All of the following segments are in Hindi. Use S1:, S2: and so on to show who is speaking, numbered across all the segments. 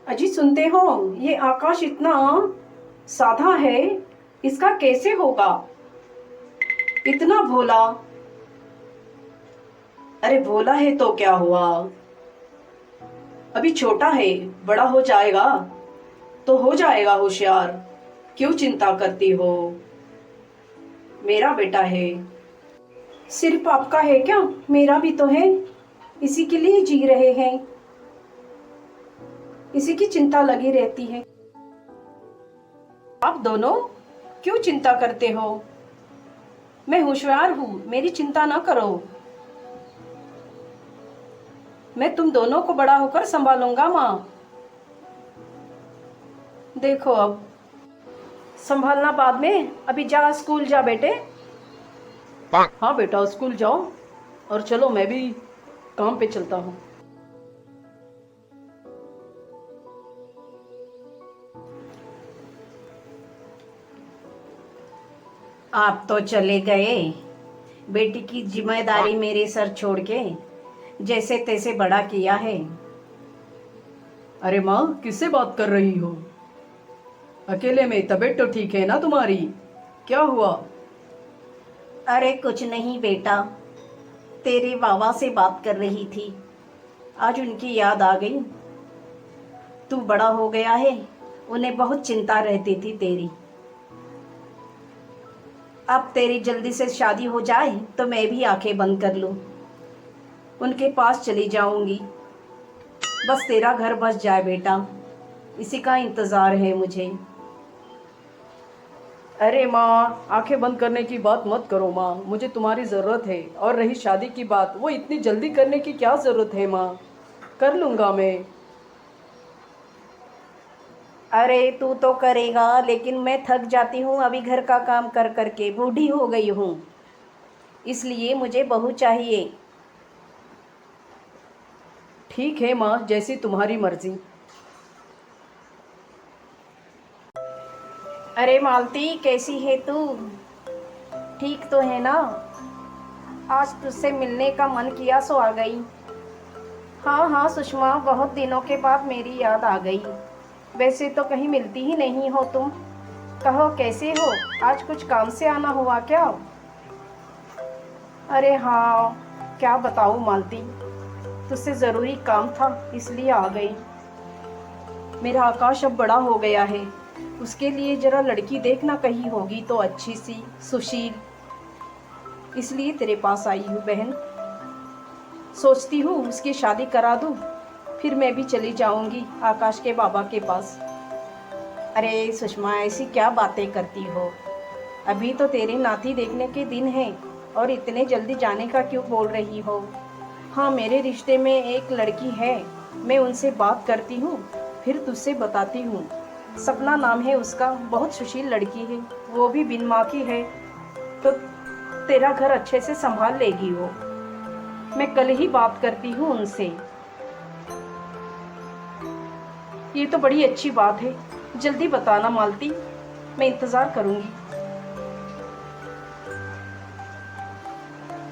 S1: अजी सुनते हो? ये आकाश इतना साधा है, इसका कैसे होगा? इतना भोला। अरे भोला है तो क्या हुआ, अभी छोटा है, बड़ा हो जाएगा तो हो जाएगा होशियार। क्यों चिंता करती हो? मेरा बेटा है। सिर्फ आपका है क्या? मेरा भी तो है। इसी के लिए जी रहे हैं, इसी की चिंता लगी रहती है। आप दोनों क्यों चिंता करते हो? मैं होशियार हूँ, मेरी चिंता ना करो। मैं तुम दोनों को बड़ा होकर संभालूंगा माँ। देखो अब संभालना बाद में, अभी जा स्कूल जा बेटे। हाँ बेटा स्कूल जाओ, और चलो मैं भी काम पे चलता हूँ। आप तो चले गए, बेटी की जिम्मेदारी मेरे सर छोड़ के जैसे तैसे बड़ा किया है। अरे माँ किससे बात कर रही हो? अकेले में? तबीयत तो ठीक है ना तुम्हारी? क्या हुआ? अरे कुछ नहीं बेटा, तेरे बाबा से बात कर रही थी, आज उनकी याद आ गई। तू बड़ा हो गया है, उन्हें बहुत चिंता रहती थी तेरी। अब तेरी जल्दी से शादी हो जाए तो मैं भी आंखें बंद कर लूं, उनके पास चली जाऊंगी। बस तेरा घर बस जाए बेटा, इसी का इंतजार है मुझे। अरे माँ आंखें बंद करने की बात मत करो माँ, मुझे तुम्हारी ज़रूरत है। और रही शादी की बात, वो इतनी जल्दी करने की क्या ज़रूरत है माँ, कर लूँगा मैं। अरे तू तो करेगा, लेकिन मैं थक जाती हूँ अभी घर का काम कर करके, बूढ़ी हो गई हूँ, इसलिए मुझे बहू चाहिए। ठीक है माँ, जैसी तुम्हारी मर्जी। अरे मालती कैसी है तू? ठीक तो है ना? आज तुझसे मिलने का मन किया सो आ गई। हाँ हाँ सुषमा, बहुत दिनों के बाद मेरी याद आ गई। वैसे तो कहीं मिलती ही नहीं हो तुम। कहो कैसे हो? आज कुछ काम से आना हुआ क्या? अरे हाँ, क्या बताऊँ मालती, तुझसे ज़रूरी काम था इसलिए आ गई। मेरा आकाश अब बड़ा हो गया है, उसके लिए ज़रा लड़की देखना कहीं होगी तो अच्छी सी, सुशील, इसलिए तेरे पास आई हूँ बहन। सोचती हूँ उसकी शादी करा दूँ, फिर मैं भी चली जाऊँगी आकाश के बाबा के पास। अरे सुषमा ऐसी क्या बातें करती हो, अभी तो तेरे नाती देखने के दिन हैं और इतने जल्दी जाने का क्यों बोल रही हो? हाँ मेरे रिश्ते में एक लड़की है, मैं उनसे बात करती हूँ, फिर तुझसे बताती हूँ। सपना नाम है उसका, बहुत सुशील लड़की है, वो भी बिन माँ की है, तो तेरा घर अच्छे से संभाल लेगी वो। मैं कल ही बात करती हूँ उनसे। ये तो बड़ी अच्छी बात है, जल्दी बताना मालती, मैं इंतज़ार करूँगी।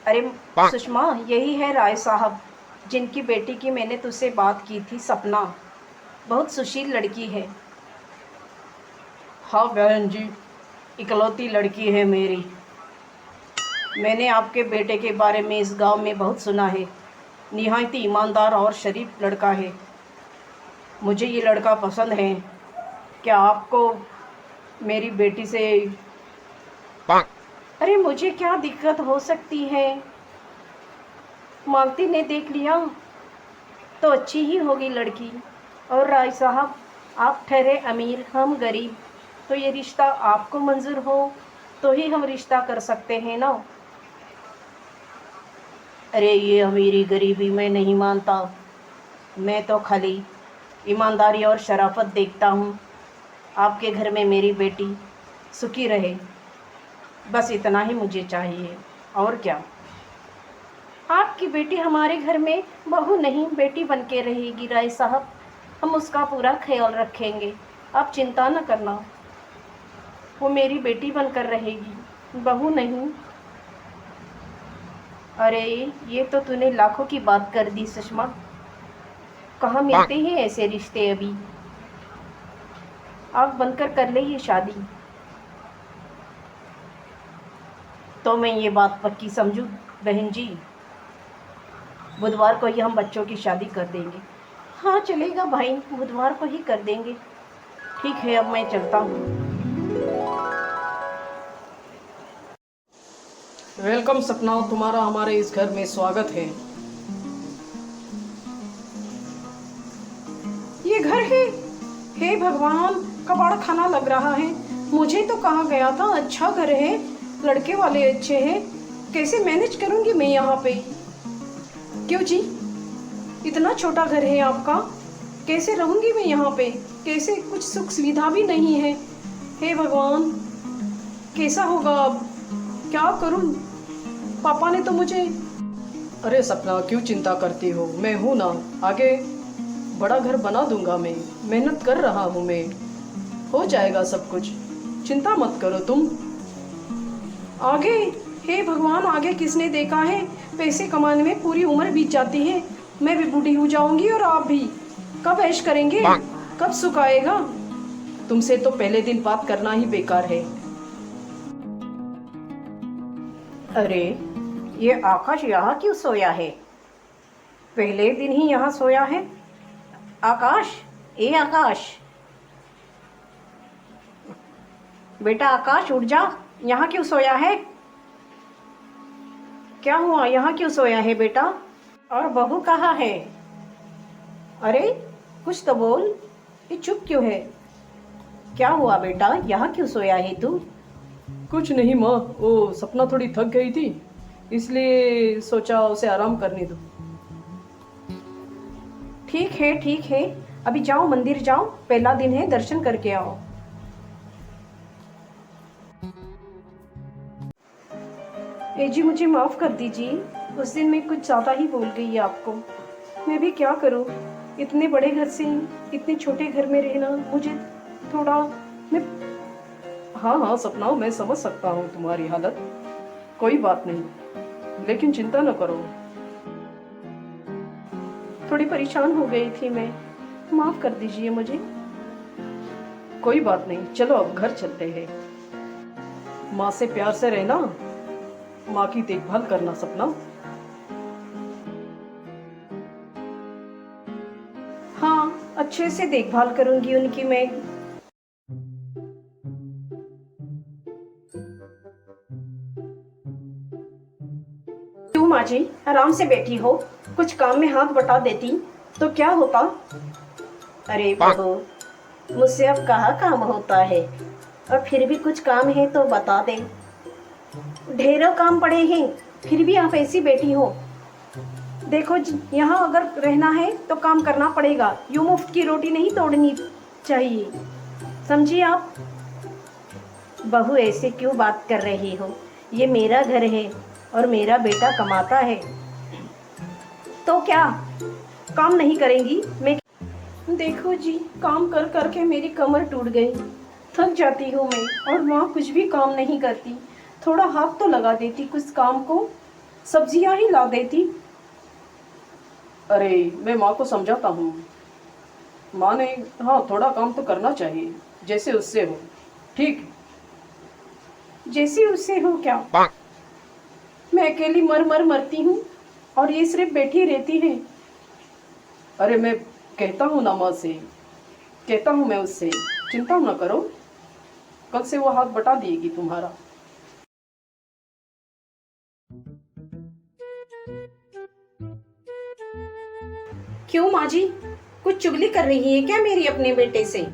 S1: अरे सुषमा यही है राय साहब, जिनकी बेटी की मैंने तुझसे बात की थी, सपना, बहुत सुशील लड़की है। हाँ बहन जी, इकलौती लड़की है मेरी। मैंने आपके बेटे के बारे में इस गांव में बहुत सुना है, निहायत ईमानदार और शरीफ लड़का है। मुझे ये लड़का पसंद है। क्या आपको मेरी बेटी से? अरे मुझे क्या दिक्कत हो सकती है, मालती ने देख लिया तो अच्छी ही होगी लड़की। और राय साहब, आप ठहरे अमीर, हम गरीब, तो ये रिश्ता आपको मंजूर हो तो ही हम रिश्ता कर सकते हैं ना। अरे ये अमीरी गरीबी मैं नहीं मानता, मैं तो खाली ईमानदारी और शराफत देखता हूँ। आपके घर में मेरी बेटी सुखी रहे, बस इतना ही मुझे चाहिए, और क्या। आपकी बेटी हमारे घर में बहू नहीं बेटी बन के रहेगी राय साहब, हम उसका पूरा ख्याल रखेंगे, आप चिंता न करना। वो मेरी बेटी बनकर रहेगी, बहू नहीं। अरे ये तो तूने लाखों की बात कर दी सुषमा, कहाँ मिलते हैं ऐसे रिश्ते अभी। आँख बंद कर ले ये शादी। तो मैं ये बात पक्की समझूं बहन जी, बुधवार को ही हम बच्चों की शादी कर देंगे। हाँ चलेगा भाई, बुधवार को ही कर देंगे। ठीक है, अब मैं चलता हूँ।
S2: वेलकम सपना, तुम्हारा हमारे इस घर में स्वागत है।
S1: ये घर है? हे भगवान, कबाड़ खाना लग रहा है। मुझे तो कहा गया था अच्छा घर है, लड़के वाले अच्छे हैं। कैसे मैनेज करूंगी मैं यहाँ पे? क्यों जी, इतना छोटा घर है आपका? कैसे रहूंगी मैं यहाँ पे? कैसे? कुछ सुख सुविधा भी नहीं है। हे भगवान, कैसा होगा अब? क्या करूं? पापा ने तो मुझे...
S2: अरे सपना, क्यों चिंता करती हो? मैं हूं ना, आगे बड़ा घर बना दूंगा। मैं मेहनत कर रहा हूं, मैं हो जाएगा सब कुछ, चिंता मत करो तुम।
S1: आगे? हे भगवान, आगे किसने देखा है? पैसे कमाने में पूरी उम्र बीत जाती है। मैं भी बूढ़ी हो जाऊंगी और आप भी। कब ऐश करेंगे? कब सुख आएगा?
S2: तुमसे तो पहले दिन बात करना ही बेकार है।
S1: अरे, ये आकाश यहाँ क्यों सोया है? पहले दिन ही यहाँ सोया है। आकाश, ए आकाश, बेटा आकाश उठ जा। यहाँ क्यों सोया है? क्या हुआ, यहाँ क्यों सोया है बेटा? और बहू कहाँ है? अरे कुछ तो बोल, ये चुप क्यों है? क्या हुआ बेटा, यहाँ क्यों सोया है तू?
S2: कुछ नहीं माँ, वो सपना थोड़ी थक गई थी, इसलिए सोचा उसे आराम करने दो।
S1: ठीक है, अभी जाओ मंदिर जाओ, पहला दिन है, दर्शन करके आओ। ए जी, मुझे माफ़ कर दीजिए, उस दिन मैं कुछ ज़्यादा ही बोल गई आपको। मैं भी क्या करूं, इतने बड़े घर से इतने छोटे घर में रहना मुझे थोड़ा... मैं...
S2: हाँ सपना, मैं समझ सकता हूँ तुम्हारी हालत, कोई बात नहीं, लेकिन चिंता न करो।
S1: थोड़ी परेशान हो गई थी मैं, माफ़ कर दीजिए मुझे।
S2: कोई बात नहीं, चलो अब घर चलते हैं। माँ से प्यार से रहना, माँ की देखभाल करना सपना।
S1: हाँ, अच्छे से देखभाल करूंगी उनकी मैं। क्यों माँ जी, आराम से बैठी हो? कुछ काम में हाथ बटा देती तो क्या होता? अरे बहू, मुझसे अब कहाँ काम होता है, और फिर भी कुछ काम है तो बता दे। ढेरों काम पड़े हैं, फिर भी आप ऐसी बैठी हो। देखो यहाँ अगर रहना है तो काम करना पड़ेगा, यूं मुफ्त की रोटी नहीं तोड़नी चाहिए, समझिए आप? बहू ऐसे क्यों बात कर रही हो? ये मेरा घर है और मेरा बेटा कमाता है, तो क्या काम नहीं करेंगी मैं? देखो जी, काम कर कर के मेरी कमर टूट गई, थक जाती हूँ मैं, और वहाँ कुछ भी काम नहीं करती। थोड़ा हाथ तो लगा देती कुछ काम को, सब्जियाँ ही ला देती।
S2: अरे मैं माँ को समझाता हूँ, माँ ने हाँ थोड़ा काम तो करना चाहिए, जैसे उससे हो। ठीक,
S1: जैसे उससे हो क्या? मैं अकेली मर मर मरती हूँ और ये सिर्फ बैठी रहती है।
S2: अरे मैं कहता हूँ ना माँ से, कहता हूँ मैं उससे, चिंता न करो, कल से वो हाथ बटा देगी तुम्हारा।
S1: क्यों माँ जी, कुछ चुगली कर रही है क्या मेरी अपने बेटे से?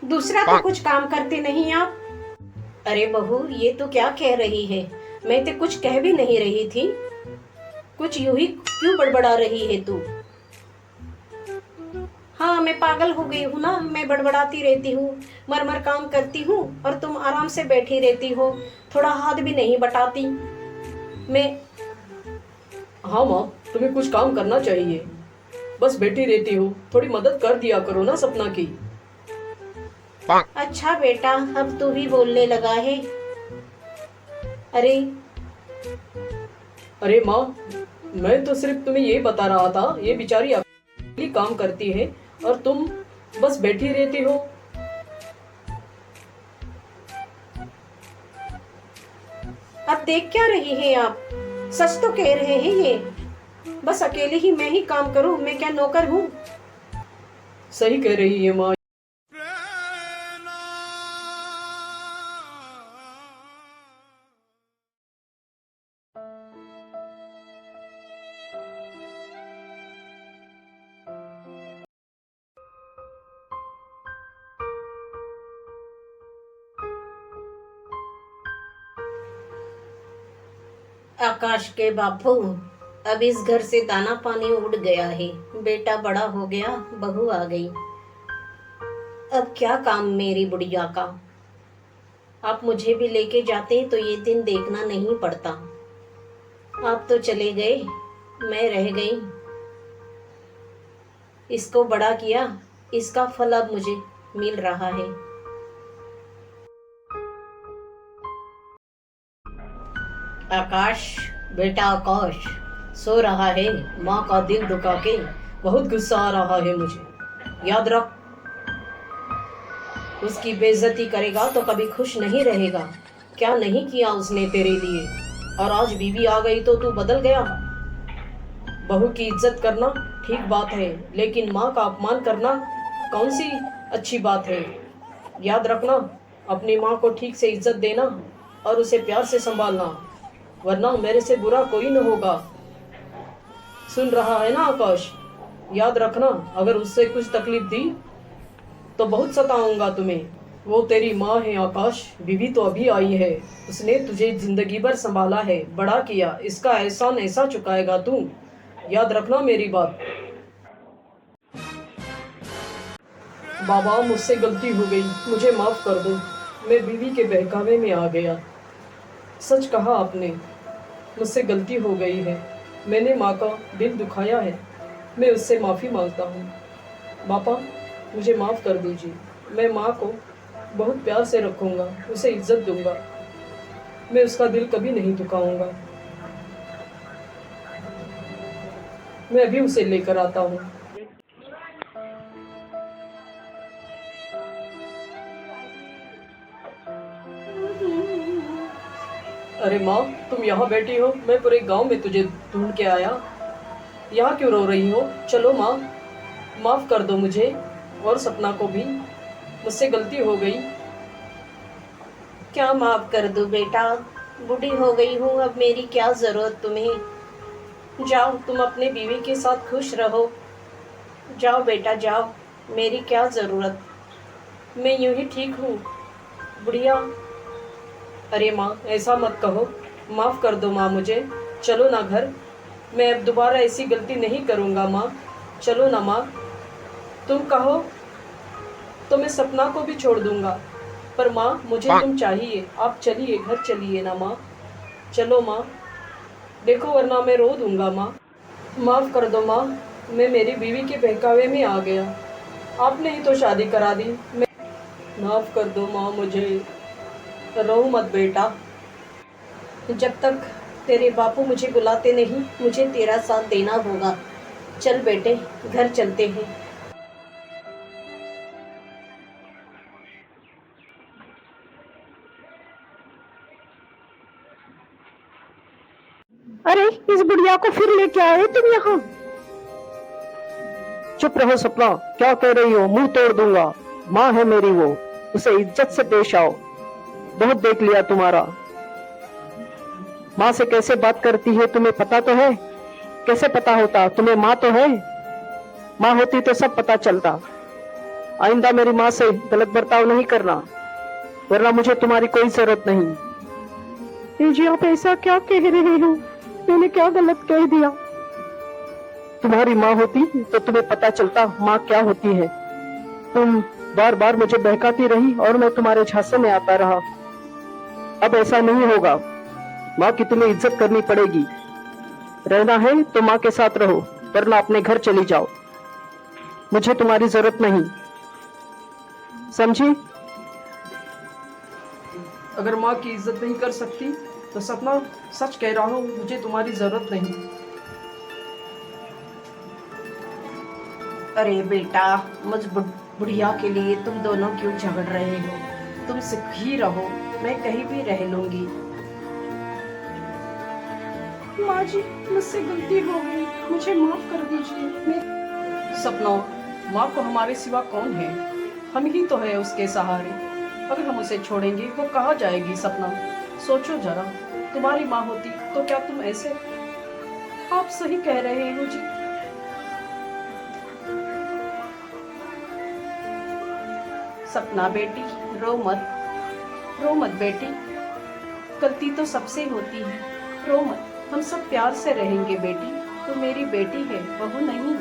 S1: दूसरा तो कुछ काम करते नहीं आप। अरे बहू, ये तो क्या कह रही है? मैं तो कुछ कह भी नहीं रही थी, कुछ यूं ही क्यों बड़बड़ा रही है तू? हाँ, मैं पागल हो गई हूँ ना, मैं बड़बड़ाती रहती हूँ, मर मर काम करती हूँ और तुम आराम से बैठी रहती हो, थोड़ा हाथ भी नहीं बटाती। मैं...
S2: हाँ माँ, तुम्हें कुछ काम करना चाहिए, बस बैठी रहती हो, थोड़ी मदद कर दिया करो ना सपना की।
S1: अच्छा बेटा, अब तू भी बोलने लगा है।
S2: अरे माँ, मैं तो सिर्फ तुम्हें ये बता रहा था, ये बेचारी अकेली काम करती है और तुम बस बैठी रहती हो,
S1: अब देख क्या रही हैं आप? सच तो कह रहे हैं ये। बस अकेले ही मैं ही काम करूं, मैं क्या नौकर हूँ?
S2: सही कह रही है माँ।
S1: आकाश के बापू, अब इस घर से दाना पानी उड़ गया है। बेटा बड़ा हो गया, बहू आ गई। अब क्या काम मेरी बुढ़िया का? आप मुझे भी लेके जाते तो ये दिन देखना नहीं पड़ता। आप तो चले गए, मैं रह गई। इसको बड़ा किया, इसका फल अब मुझे मिल रहा है। आकाश, बेटा आकाश सो रहा है। माँ का दिल दुखा के बहुत गुस्सा आ रहा है मुझे। याद रख, उसकी बेइज्जती करेगा तो कभी खुश नहीं रहेगा। क्या नहीं किया उसने तेरे लिए, और आज बीवी आ गई तो तू बदल गया। बहू की इज्जत करना ठीक बात है, लेकिन माँ का अपमान करना कौन सी अच्छी बात है। याद रखना, अपनी माँ को ठीक से इज्जत देना और उसे प्यार से संभालना, वरना मेरे से बुरा कोई न होगा। सुन रहा है ना आकाश? याद रखना, अगर उससे कुछ तकलीफ दी तो बहुत सताऊंगा तुम्हें। वो तेरी माँ है आकाश, बीवी तो अभी आई है। उसने तुझे जिंदगी भर संभाला है, बड़ा किया। इसका एहसान ऐसा चुकाएगा तू। याद रखना मेरी बात। बाबा, मुझसे गलती हो गई, मुझे माफ कर दो। मैं बीवी के बहकावे में आ गया। सच कहा आपने, मुझसे गलती हो गई है। मैंने माँ का दिल दुखाया है, मैं उससे माफ़ी मांगता हूँ। पापा, मुझे माफ़ कर दीजिए। मैं माँ को बहुत प्यार से रखूँगा, उसे इज्जत दूँगा। मैं उसका दिल कभी नहीं दुखाऊँगा। मैं अभी उसे लेकर आता हूँ। अरे माँ, तुम यहाँ बैठी हो? मैं पूरे गांव में तुझे ढूंढ के आया। यहाँ क्यों रो रही हो? चलो माँ, माफ़ कर दो मुझे और सपना को भी। मुझसे गलती हो गई।
S3: क्या माफ कर दूं बेटा? बूढ़ी हो गई हूँ, अब मेरी क्या जरूरत तुम्हें। जाओ, तुम अपने बीवी के साथ खुश रहो। जाओ बेटा जाओ, मेरी क्या जरूरत, मैं यूं ही ठीक हूँ। बुढ़िया,
S2: अरे माँ, ऐसा मत कहो। माफ़ कर दो माँ मुझे। चलो ना घर, मैं अब दोबारा ऐसी गलती नहीं करूँगा माँ। चलो ना माँ, तुम कहो तो मैं सपना को भी छोड़ दूँगा, पर माँ मुझे तुम चाहिए। आप चलिए, घर चलिए ना माँ। चलो माँ, देखो वरना मैं रो दूँगा माँ। माफ़ कर दो माँ, मैं मेरी बीवी के बहकावे में आ गया। आपने ही तो शादी करा दी। मैं माफ़ कर दो माँ मुझे। रो मत बेटा।
S3: जब तक तेरे बापू मुझे बुलाते नहीं, मुझे तेरा साथ देना होगा। चल बेटे, घर चलते हैं।
S1: अरे, इस बुढ़िया को फिर लेके आए तुम यहाँ?
S4: चुप रहो सपना, क्या कह रही हो? मुंह तोड़ दूंगा। माँ है मेरी वो, उसे इज्जत से पेश आओ। बहुत देख लिया तुम्हारा। माँ से कैसे बात करती है तुम्हें पता तो है? कैसे पता होता? तुम्हें माँ तो है। माँ होती तो सब पता चलता। आइंदा मेरी माँ से गलत बर्ताव नहीं करना, वरना मुझे तुम्हारी कोई जरूरत नहीं।
S1: जी, आप ऐसा क्या कह रहे हो? मैंने क्या गलत कह दिया?
S4: तुम्हारी माँ होती तो तुम्हें पता चलता माँ क्या होती है। तुम बार बार मुझे बहकाती रही और मैं तुम्हारे झांसे में आता रहा। अब ऐसा नहीं होगा। माँ की तुम्हें इज्जत करनी पड़ेगी। रहना है तो माँ के साथ रहो, वरना अपने घर चली जाओ। मुझे तुम्हारी जरूरत नहीं, समझी?
S2: अगर माँ की इज्जत नहीं कर सकती तो सपना सच कह रहा हूँ, मुझे तुम्हारी ज़रूरत नहीं।
S3: अरे बेटा, मुझ बुढ़िया के लिए तुम दोनों क्यों झगड़ रहे हो? तुम सुखी रहो, मैं कहीं भी रह लूंगी।
S1: माँ जी, मुझसे गलती हो गई, मुझे माफ कर दीजिए।
S2: सपना, माँ को हमारे सिवा कौन है? हम ही तो है उसके सहारे। अगर हम उसे छोड़ेंगे वो कहाँ जाएगी? सपना, सोचो जरा, तुम्हारी माँ होती तो क्या तुम ऐसे?
S1: आप सही कह रहे हो जी। सपना बेटी, रो मत बेटी, गलती तो सबसे होती है, रो मत, हम सब प्यार से रहेंगे बेटी, तू मेरी बेटी है, बहू नहीं।